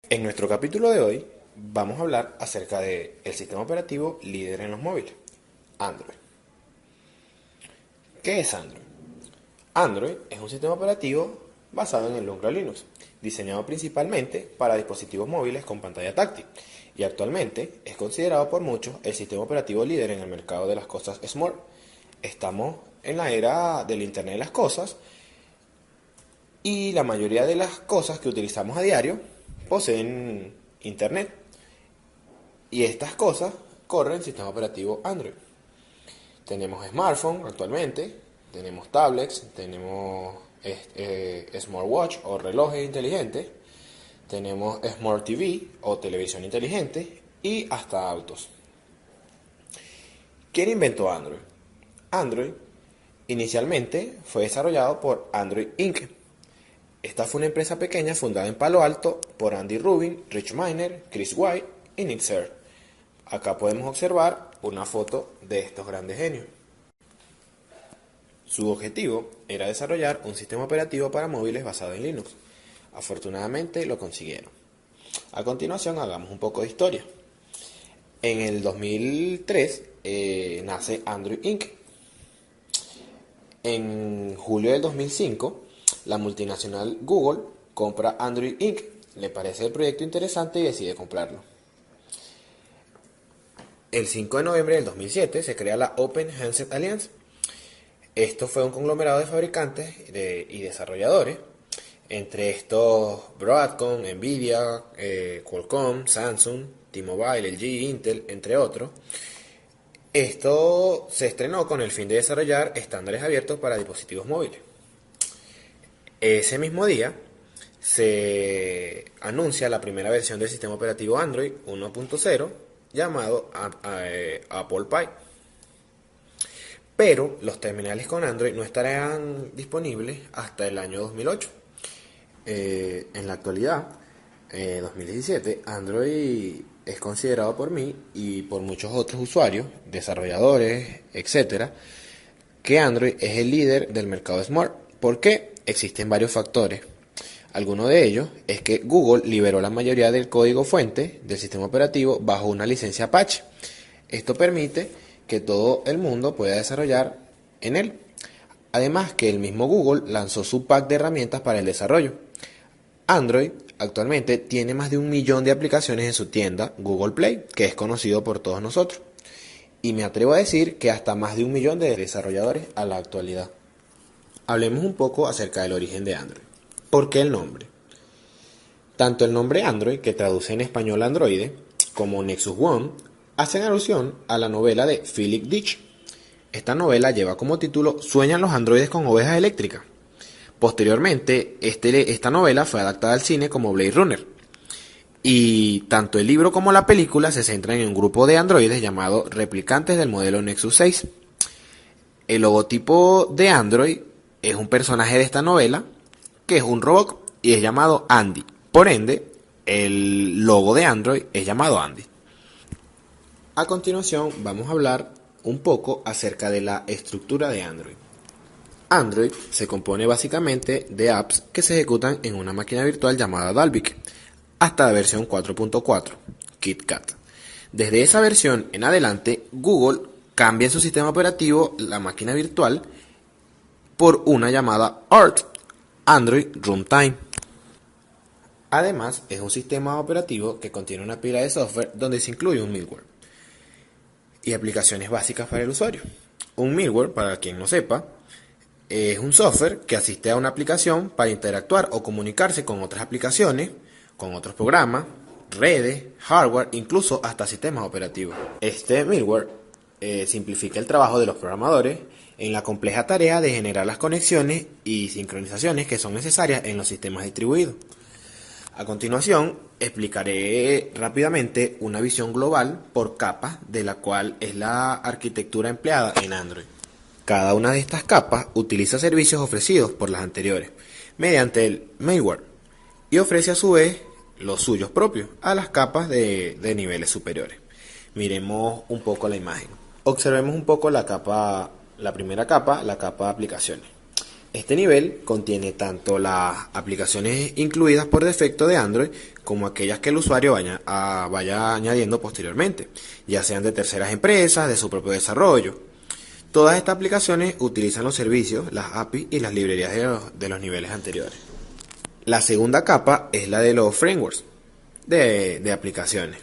En nuestro capítulo de hoy vamos a hablar acerca del sistema operativo líder en los móviles, Android. ¿Qué es Android? Android es un sistema operativo basado en el núcleo Linux, diseñado principalmente para dispositivos móviles con pantalla táctil y actualmente es considerado por muchos el sistema operativo líder en el mercado de las cosas Smart. Estamos en la era del Internet de las cosas y la mayoría de las cosas que utilizamos a diario poseen Internet. Y estas cosas corren en sistema operativo Android. Tenemos smartphones actualmente, tenemos tablets, tenemos smartwatch o relojes inteligentes, tenemos smart TV o televisión inteligente y hasta autos. ¿Quién inventó Android? Android inicialmente fue desarrollado por Android Inc. Esta fue una empresa pequeña fundada en Palo Alto por Andy Rubin, Rich Miner, Chris White y Nick Serr. Acá podemos observar una foto de estos grandes genios. Su objetivo era desarrollar un sistema operativo para móviles basado en Linux. Afortunadamente lo consiguieron. A continuación hagamos un poco de historia. En el 2003 nace Android Inc. En julio del 2005 la multinacional Google compra Android Inc. Le parece el proyecto interesante y decide comprarlo. El 5 de noviembre del 2007 se crea la Open Handset Alliance. Esto fue un conglomerado de fabricantes y desarrolladores, entre estos Broadcom, Nvidia, Qualcomm, Samsung, T-Mobile, LG, Intel, entre otros. Esto se estrenó con el fin de desarrollar estándares abiertos para dispositivos móviles. Ese mismo día se anuncia la primera versión del sistema operativo Android 1.0 llamado Apple Pie. Pero los terminales con Android no estarán disponibles hasta el año 2008. En la actualidad, 2017, Android es considerado por mí y por muchos otros usuarios, desarrolladores, etcétera, que Android es el líder del mercado Smart. ¿Por qué? Existen varios factores. Alguno de ellos es que Google liberó la mayoría del código fuente del sistema operativo bajo una licencia Apache. Esto permite que todo el mundo pueda desarrollar en él. Además que el mismo Google lanzó su pack de herramientas para el desarrollo. Android actualmente tiene más de 1 millón de aplicaciones en su tienda Google Play, que es conocido por todos nosotros. Y me atrevo a decir que hasta más de 1 millón de desarrolladores a la actualidad. Hablemos un poco acerca del origen de Android. ¿Por qué el nombre? Tanto el nombre Android, que traduce en español androide, como Nexus One, hacen alusión a la novela de Philip Dick. Esta novela lleva como título ¿Sueñan los androides con ovejas eléctricas? Posteriormente, esta novela fue adaptada al cine como Blade Runner. Y tanto el libro como la película se centran en un grupo de androides llamado replicantes del modelo Nexus 6. El logotipo de Android es un personaje de esta novela, que es un robot y es llamado Andy. Por ende, el logo de Android es llamado Andy. A continuación vamos a hablar un poco acerca de la estructura de Android. Android se compone básicamente de apps que se ejecutan en una máquina virtual llamada Dalvik, hasta la versión 4.4, KitKat. Desde esa versión en adelante, Google cambia en su sistema operativo la máquina virtual por una llamada ART, Android Runtime. Además, es un sistema operativo que contiene una pila de software donde se incluye un middleware y aplicaciones básicas para el usuario. Un middleware, para quien no sepa, es un software que asiste a una aplicación para interactuar o comunicarse con otras aplicaciones, con otros programas, redes, hardware, incluso hasta sistemas operativos. Este middleware simplifica el trabajo de los programadores en la compleja tarea de generar las conexiones y sincronizaciones que son necesarias en los sistemas distribuidos. A continuación, explicaré rápidamente una visión global por capas de la cual es la arquitectura empleada en Android. Cada una de estas capas utiliza servicios ofrecidos por las anteriores mediante el middleware y ofrece a su vez los suyos propios a las capas de niveles superiores. Miremos un poco la imagen. Observemos un poco la primera capa, la capa de aplicaciones. Este nivel contiene tanto las aplicaciones incluidas por defecto de Android como aquellas que el usuario vaya añadiendo posteriormente, ya sean de terceras empresas, de su propio desarrollo. Todas estas aplicaciones utilizan los servicios, las APIs y las librerías de los niveles anteriores. La segunda capa es la de los frameworks de aplicaciones.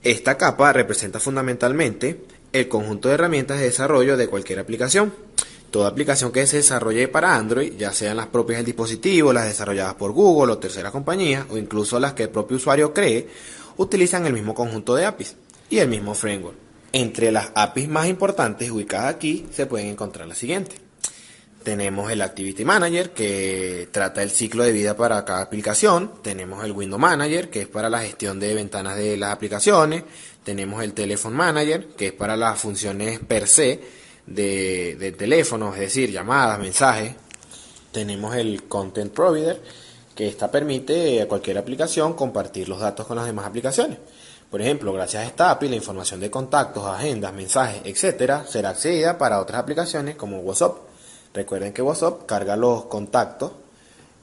Esta capa representa fundamentalmente el conjunto de herramientas de desarrollo de cualquier aplicación. Toda aplicación que se desarrolle para Android, ya sean las propias del dispositivo, las desarrolladas por Google o terceras compañías, o incluso las que el propio usuario cree, utilizan el mismo conjunto de APIs y el mismo framework. Entre las APIs más importantes ubicadas aquí se pueden encontrar las siguientes. Tenemos el Activity Manager, que trata el ciclo de vida para cada aplicación. Tenemos el Window Manager, que es para la gestión de ventanas de las aplicaciones. Tenemos el Telephone Manager, que es para las funciones per se de teléfono, es decir, llamadas, mensajes. Tenemos el Content Provider, que esta permite a cualquier aplicación compartir los datos con las demás aplicaciones. Por ejemplo, gracias a esta API, la información de contactos, agendas, mensajes, etcétera, será accedida para otras aplicaciones como WhatsApp. Recuerden que WhatsApp carga los contactos,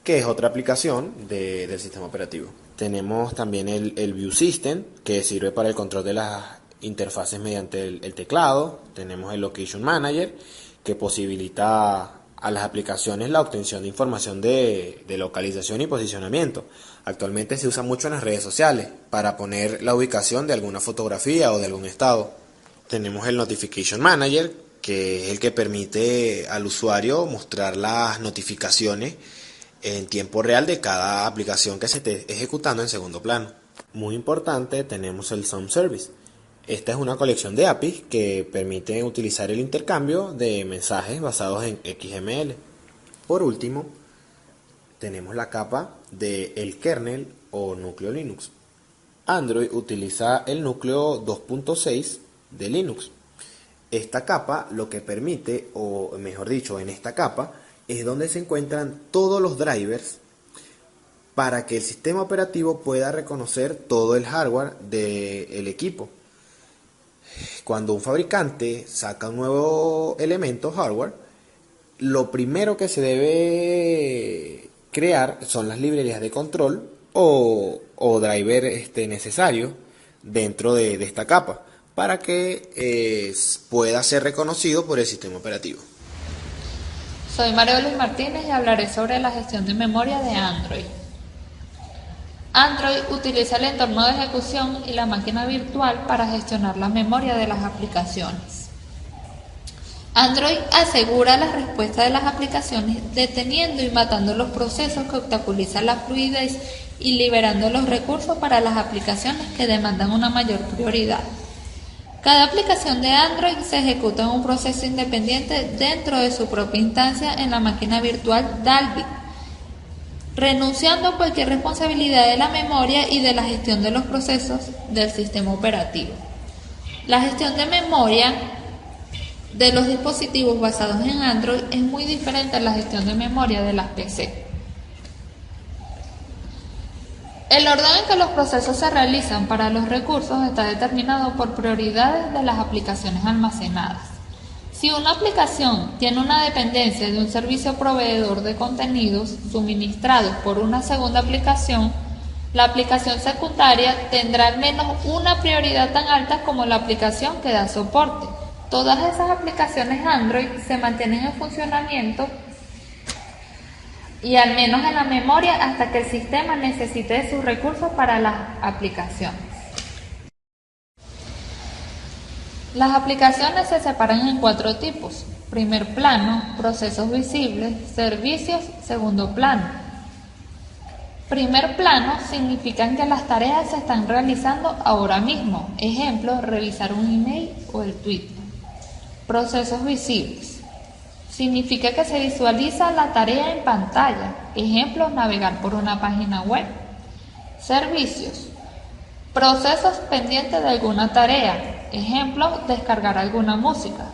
que es otra aplicación del sistema operativo. Tenemos también el View System, que sirve para el control de las interfaces mediante el teclado. Tenemos el Location Manager, que posibilita a las aplicaciones la obtención de información de localización y posicionamiento. Actualmente se usa mucho en las redes sociales para poner la ubicación de alguna fotografía o de algún estado. Tenemos el Notification Manager, que es el que permite al usuario mostrar las notificaciones en tiempo real de cada aplicación que se esté ejecutando en segundo plano. Muy importante, tenemos el Some Service. Esta es una colección de APIs que permiten utilizar el intercambio de mensajes basados en XML. Por último, tenemos la capa del kernel o núcleo Linux. Android utiliza el núcleo 2.6 de Linux. Esta capa lo que permite, o mejor dicho, en esta capa es donde se encuentran todos los drivers para que el sistema operativo pueda reconocer todo el hardware del equipo. Cuando un fabricante saca un nuevo elemento hardware, lo primero que se debe crear son las librerías de control o driver necesarios dentro de esta capa para que pueda ser reconocido por el sistema operativo. Soy María Luis Martínez y hablaré sobre la gestión de memoria de Android. Android utiliza el entorno de ejecución y la máquina virtual para gestionar la memoria de las aplicaciones. Android asegura la respuesta de las aplicaciones deteniendo y matando los procesos que obstaculizan la fluidez y liberando los recursos para las aplicaciones que demandan una mayor prioridad. Cada aplicación de Android se ejecuta en un proceso independiente dentro de su propia instancia en la máquina virtual Dalvik, renunciando a cualquier responsabilidad de la memoria y de la gestión de los procesos del sistema operativo. La gestión de memoria de los dispositivos basados en Android es muy diferente a la gestión de memoria de las PC. El orden en que los procesos se realizan para los recursos está determinado por prioridades de las aplicaciones almacenadas. Si una aplicación tiene una dependencia de un servicio proveedor de contenidos suministrados por una segunda aplicación, la aplicación secundaria tendrá al menos una prioridad tan alta como la aplicación que da soporte. Todas esas aplicaciones Android se mantienen en funcionamiento y al menos en la memoria hasta que el sistema necesite de sus recursos para las aplicaciones. Las aplicaciones se separan en 4 tipos: primer plano, procesos visibles, servicios, segundo plano. Primer plano significan que las tareas se están realizando ahora mismo, ejemplo, revisar un email o el tweet. Procesos visibles significa que se visualiza la tarea en pantalla, ejemplo, navegar por una página web. Servicios, procesos pendientes de alguna tarea, ejemplo, descargar alguna música.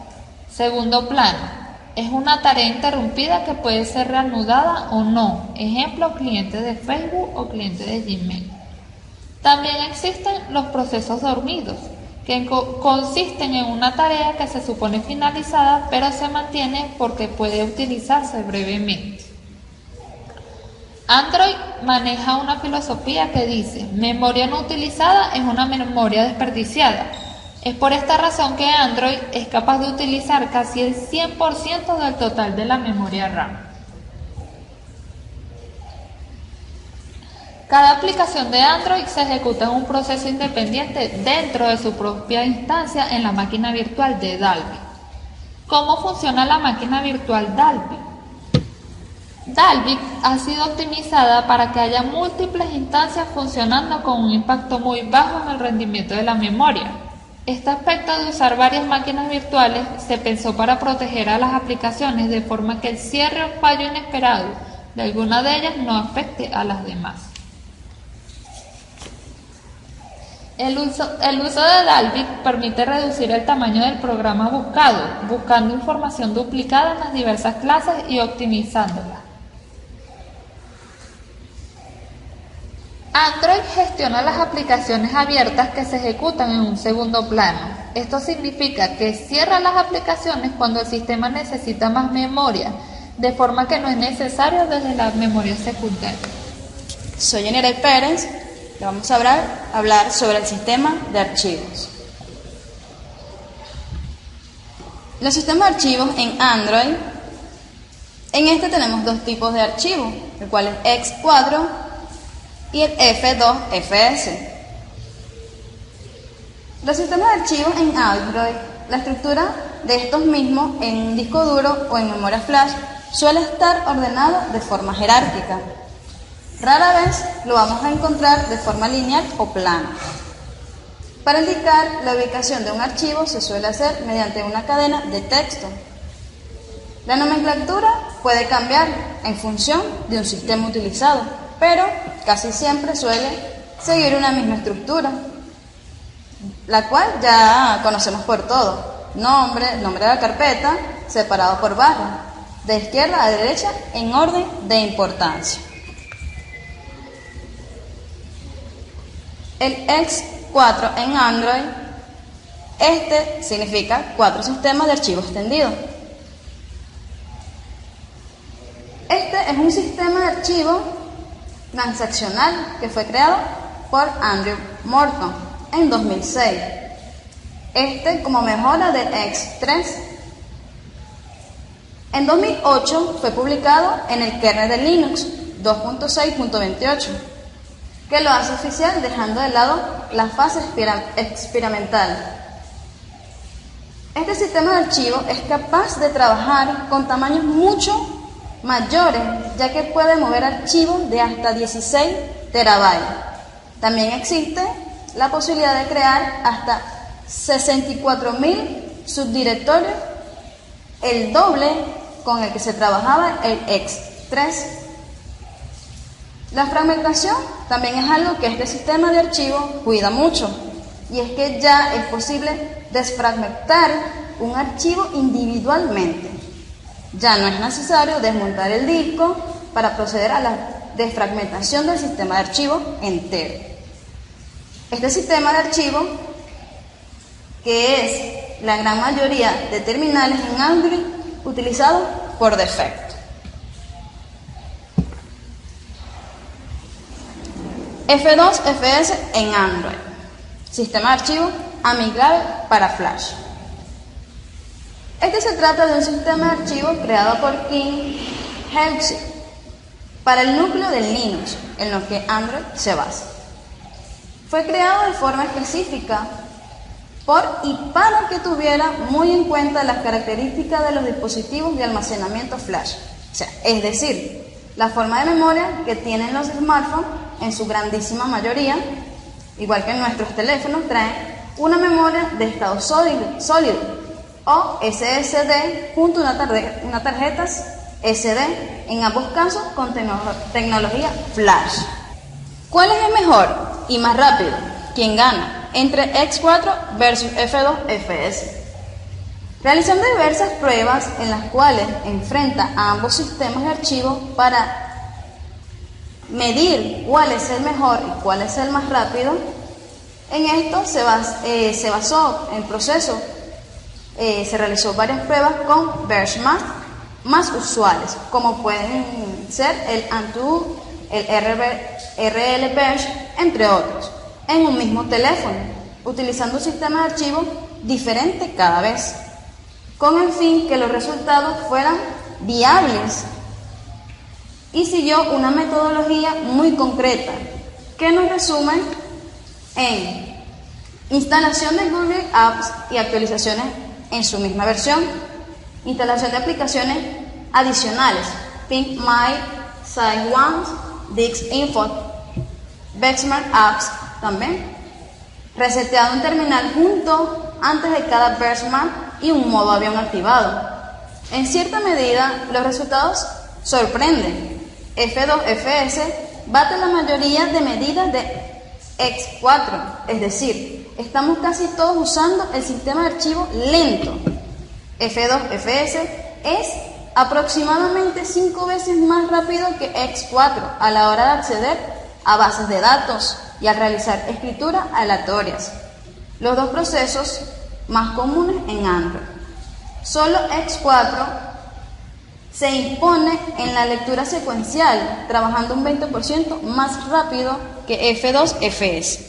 Segundo plano, es una tarea interrumpida que puede ser reanudada o no, ejemplo, cliente de Facebook o cliente de Gmail. También existen los procesos dormidos, que consisten en una tarea que se supone finalizada, pero se mantiene porque puede utilizarse brevemente. Android maneja una filosofía que dice: memoria no utilizada es una memoria desperdiciada. Es por esta razón que Android es capaz de utilizar casi el 100% del total de la memoria RAM. Cada aplicación de Android se ejecuta en un proceso independiente dentro de su propia instancia en la máquina virtual de Dalvik. ¿Cómo funciona la máquina virtual Dalvik? Dalvik ha sido optimizada para que haya múltiples instancias funcionando con un impacto muy bajo en el rendimiento de la memoria. Este aspecto de usar varias máquinas virtuales se pensó para proteger a las aplicaciones de forma que el cierre o fallo inesperado de alguna de ellas no afecte a las demás. El uso de Dalvik permite reducir el tamaño del programa buscado, buscando información duplicada en las diversas clases y optimizándola. Android gestiona las aplicaciones abiertas que se ejecutan en un segundo plano. Esto significa que cierra las aplicaciones cuando el sistema necesita más memoria, de forma que no es necesario desde la memoria secundaria. Soy Yanira Pérez. Vamos a hablar sobre el sistema de archivos. Los sistemas de archivos en Android, en este tenemos dos tipos de archivos, el cual es X4 y el F2FS. Los sistemas de archivos en Android, la estructura de estos mismos en un disco duro o en memoria flash suele estar ordenado de forma jerárquica. Rara vez lo vamos a encontrar de forma lineal o plana. Para indicar la ubicación de un archivo se suele hacer mediante una cadena de texto. La nomenclatura puede cambiar en función de un sistema utilizado, pero casi siempre suele seguir una misma estructura, la cual ya conocemos por todo. Nombre de la carpeta, separado por barra, de izquierda a derecha en orden de importancia. El X4 en Android, este significa 4 sistemas de archivo extendido. Este es un sistema de archivo transaccional que fue creado por Andrew Morton en 2006. Como mejora del X3. En 2008 fue publicado en el kernel de Linux 2.6.28. que lo hace oficial dejando de lado la fase experimental. Este sistema de archivo es capaz de trabajar con tamaños mucho mayores, ya que puede mover archivos de hasta 16 terabytes. También existe la posibilidad de crear hasta 64.000 subdirectorios, el doble con el que se trabajaba el X3. La fragmentación también es algo que este sistema de archivos cuida mucho, y es que ya es posible desfragmentar un archivo individualmente. Ya no es necesario desmontar el disco para proceder a la desfragmentación del sistema de archivo entero. Este sistema de archivo, que es la gran mayoría de terminales en Android utilizados por defecto. F2FS en Android, sistema de archivo amigable para Flash. Este se trata de un sistema de archivo creado por King Helmsley para el núcleo de Linux, en lo que Android se basa. Fue creado de forma específica por y para que tuviera muy en cuenta las características de los dispositivos de almacenamiento Flash, es decir, la forma de memoria que tienen los smartphones en su grandísima mayoría, igual que en nuestros teléfonos, traen una memoria de estado sólido o SSD junto a una tarjeta SD, en ambos casos con tecnología Flash. ¿Cuál es el mejor y más rápido? ¿Quién gana entre X4 versus F2FS? Realizando diversas pruebas en las cuales enfrenta a ambos sistemas de archivo para medir cuál es el mejor y cuál es el más rápido, En esto se basó el proceso, se realizó varias pruebas con benchmarks más usuales, como pueden ser el AnTuTu, el RL Bench, entre otros, en un mismo teléfono, utilizando un sistema de archivos diferente cada vez, con el fin que los resultados fueran viables, y siguió una metodología muy concreta que nos resume en instalación de Google Apps y actualizaciones en su misma versión, instalación de aplicaciones adicionales, Think My, SiteOne, Dix-Info, Benchmark Apps también, reseteado un terminal junto antes de cada benchmark y un modo avión activado. En cierta medida, los resultados sorprenden. F2FS bate la mayoría de medidas de X4, es decir, estamos casi todos usando el sistema de archivo lento. F2FS es aproximadamente 5 veces más rápido que X4 a la hora de acceder a bases de datos y al realizar escrituras aleatorias, los dos procesos más comunes en Android. Solo X4 se impone en la lectura secuencial, trabajando un 20% más rápido que F2FS.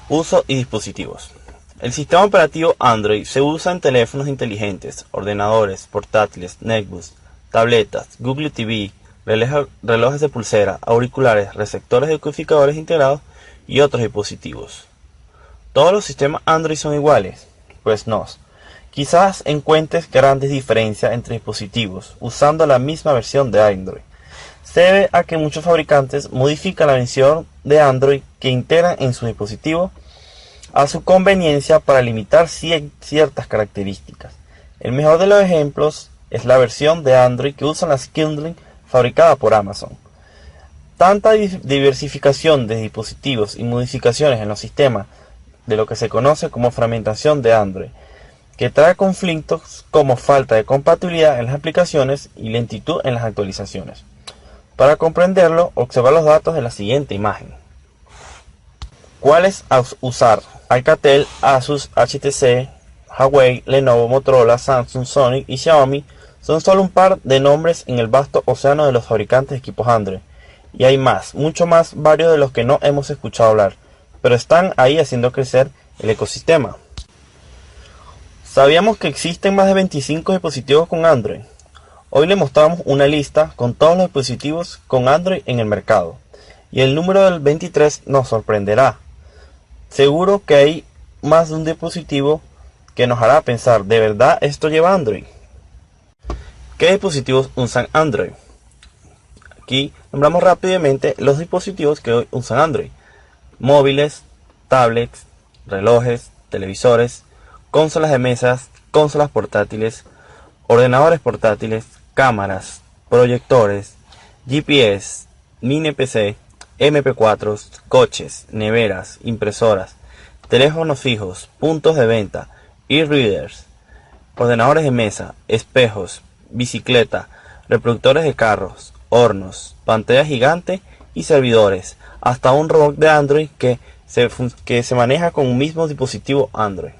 Uso y dispositivos. El sistema operativo Android se usa en teléfonos inteligentes, ordenadores, portátiles, netbooks, tabletas, Google TV, relojes de pulsera, auriculares, receptores de codificadores integrados y otros dispositivos. ¿Todos los sistemas Android son iguales? Pues no. Quizás encuentres grandes diferencias entre dispositivos usando la misma versión de Android. Se debe a que muchos fabricantes modifican la versión de Android que integran en su dispositivo a su conveniencia para limitar ciertas características. El mejor de los ejemplos es la versión de Android que usa la Kindle fabricada por Amazon. Tanta diversificación de dispositivos y modificaciones en los sistemas de lo que se conoce como fragmentación de Android, que trae conflictos como falta de compatibilidad en las aplicaciones y lentitud en las actualizaciones. Para comprenderlo, observa los datos de la siguiente imagen. ¿Cuáles usar? Alcatel, Asus, HTC, Huawei, Lenovo, Motorola, Samsung, Sony y Xiaomi son solo un par de nombres en el vasto océano de los fabricantes de equipos Android. Y hay más, mucho más varios de los que no hemos escuchado hablar, pero están ahí haciendo crecer el ecosistema. ¿Sabíamos que existen más de 25 dispositivos con Android? Hoy le mostramos una lista con todos los dispositivos con Android en el mercado, y el número del 23 nos sorprenderá. Seguro que hay más de un dispositivo que nos hará pensar, ¿de verdad esto lleva Android? ¿Qué dispositivos usan Android? Aquí nombramos rápidamente los dispositivos que hoy usan Android: móviles, tablets, relojes, televisores, consolas de mesas, consolas portátiles, ordenadores portátiles, cámaras, proyectores, GPS, mini PC, MP4, coches, neveras, impresoras, teléfonos fijos, puntos de venta, e-readers, ordenadores de mesa, espejos, bicicleta, reproductores de carros, hornos, pantalla gigante y servidores, hasta un robot de Android que se maneja con un mismo dispositivo Android.